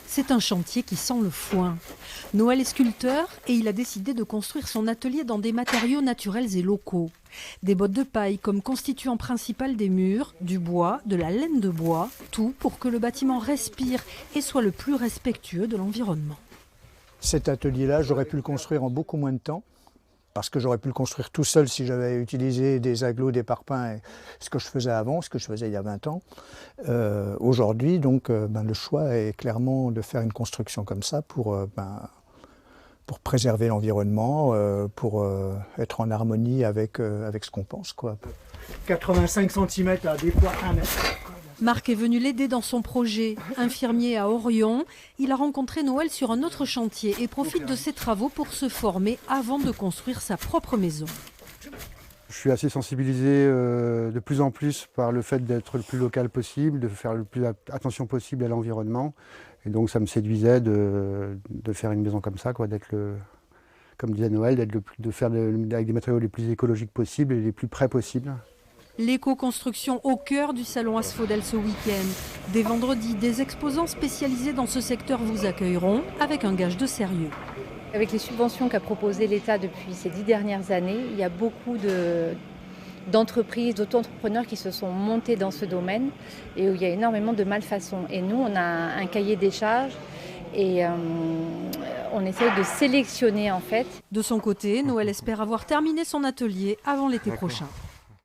C'est un chantier qui sent le foin. Noël est sculpteur et il a décidé de construire son atelier dans des matériaux naturels et locaux. Des bottes de paille comme constituant principal des murs, du bois, de la laine de bois, tout pour que le bâtiment respire et soit le plus respectueux de l'environnement. Cet atelier-là, j'aurais pu le construire en beaucoup moins de temps, parce que j'aurais pu le construire tout seul si j'avais utilisé des agglos, des parpaings, et ce que je faisais avant, ce que je faisais il y a 20 ans. Aujourd'hui, donc, le choix est clairement de faire une construction comme ça pour préserver l'environnement, pour être en harmonie avec ce qu'on pense, quoi. 85 cm à des fois 1 mètre. Marc est venu l'aider dans son projet. Infirmier à Orion, il a rencontré Noël sur un autre chantier et profite de ses travaux pour se former avant de construire sa propre maison. Je suis assez sensibilisé de plus en plus par le fait d'être le plus local possible, de faire le plus attention possible à l'environnement. Et donc ça me séduisait de faire une maison comme ça, quoi, comme disait Noël, de faire avec des matériaux les plus écologiques possibles et les plus près possibles. L'éco-construction au cœur du salon Asphodel ce week-end. Dès vendredi, des exposants spécialisés dans ce secteur vous accueilleront avec un gage de sérieux. Avec les subventions qu'a proposé l'État depuis ces 10 dernières années, il y a beaucoup d'entreprises, d'auto-entrepreneurs qui se sont montés dans ce domaine et où il y a énormément de malfaçons. Et nous, on a un cahier des charges et on essaye de sélectionner en fait. De son côté, Noël espère avoir terminé son atelier avant l'été prochain.